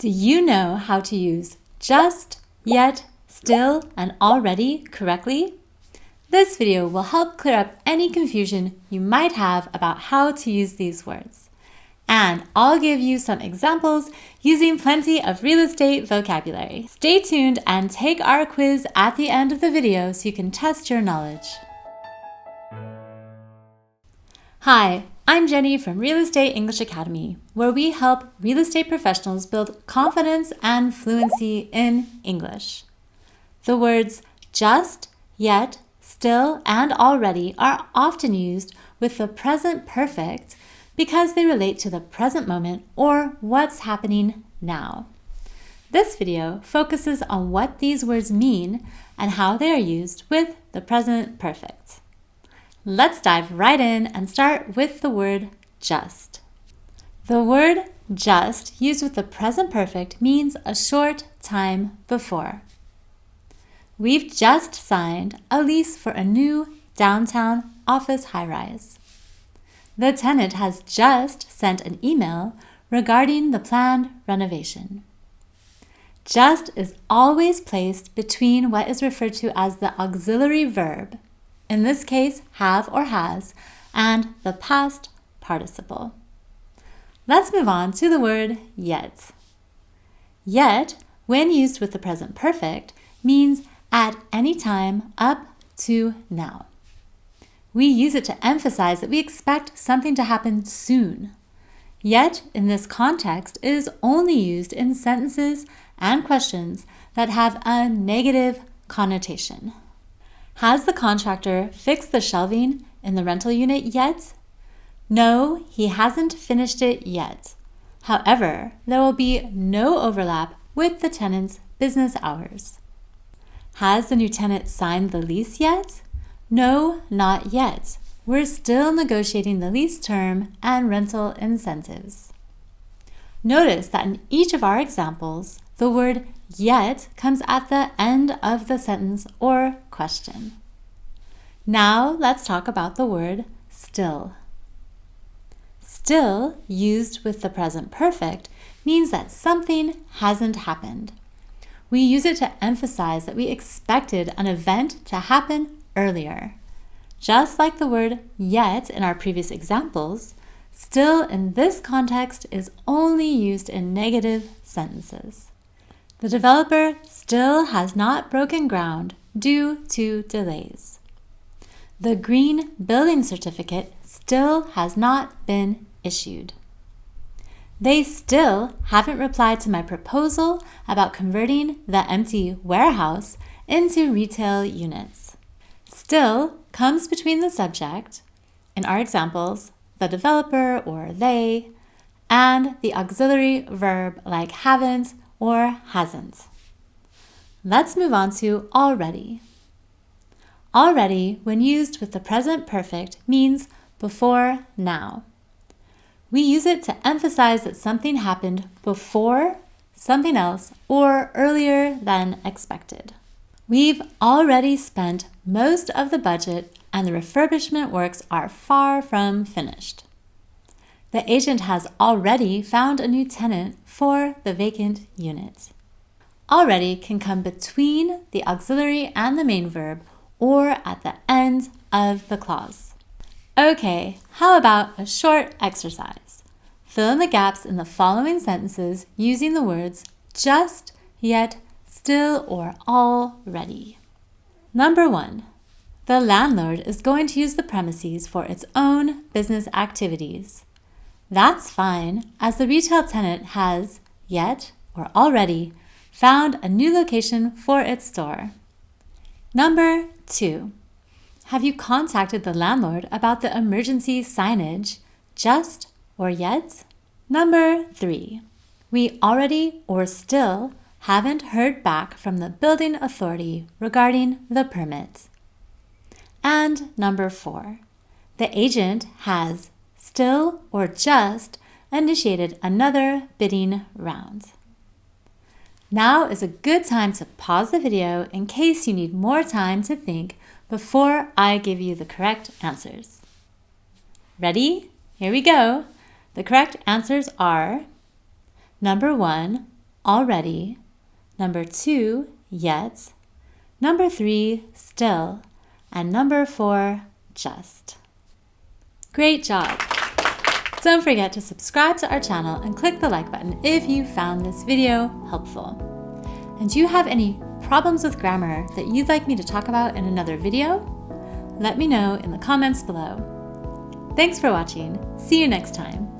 Do you know how to use just, yet, still, and already correctly? This video will help clear up any confusion you might have about how to use these words. And I'll give you some examples using plenty of real estate vocabulary. Stay tuned and take our quiz at the end of the video so you can test your knowledge. Hi, I'm Jenny from Real Estate English Academy, where we help real estate professionals build confidence and fluency in English. The words just, yet, still, and already are often used with the present perfect because they relate to the present moment or what's happening now. This video focuses on what these words mean and how they are used with the present perfect. Let's dive right in and start with the word just. The word just used with the present perfect means a short time before. We've just signed a lease for a new downtown office high-rise. The tenant has just sent an email regarding the planned renovation. Just is always placed between what is referred to as the auxiliary verb, in this case have or has, and the past participle. Let's move on to the word yet. Yet, when used with the present perfect, means at any time up to now. We use it to emphasize that we expect something to happen soon. Yet, in this context, it is only used in sentences and questions that have a negative connotation. Has the contractor fixed the shelving in the rental unit yet? No, he hasn't finished it yet. However, there will be no overlap with the tenant's business hours. Has the new tenant signed the lease yet? No, not yet. We're still negotiating the lease term and rental incentives. Notice that in each of our examples, the word yet comes at the end of the sentence or question. Now let's talk about the word still. Still, used with the present perfect, means that something hasn't happened. We use it to emphasize that we expected an event to happen earlier. Just like the word yet in our previous examples, still in this context is only used in negative sentences. The developer still has not broken ground due to delays. The green building certificate still has not been issued. They still haven't replied to my proposal about converting the empty warehouse into retail units. Still comes between the subject, in our examples, the developer or they, and the auxiliary verb like haven't or hasn't. Let's move on to already. Already, when used with the present perfect, means before now. We use it to emphasize that something happened before something else or earlier than expected. We've already spent most of the budget and the refurbishment works are far from finished. The agent has already found a new tenant for the vacant unit. Already can come between the auxiliary and the main verb or at the end of the clause. Okay, how about a short exercise? Fill in the gaps in the following sentences using the words just, yet, still, or already. Number 1. The landlord is going to use the premises for its own business activities. That's fine, as the retail tenant has, yet, or already, found a new location for its store. Number 2. Have you contacted the landlord about the emergency signage, just or yet? Number 3. We already or still haven't heard back from the building authority regarding the permit. And number 4. The agent has still or just initiated another bidding round. Now is a good time to pause the video in case you need more time to think before I give you the correct answers. Ready? Here we go. The correct answers are number 1, already. Number 2, yet. Number 3, still. And number 4, just. Great job! Don't forget to subscribe to our channel and click the like button if you found this video helpful. And do you have any problems with grammar that you'd like me to talk about in another video? Let me know in the comments below. Thanks for watching. See you next time.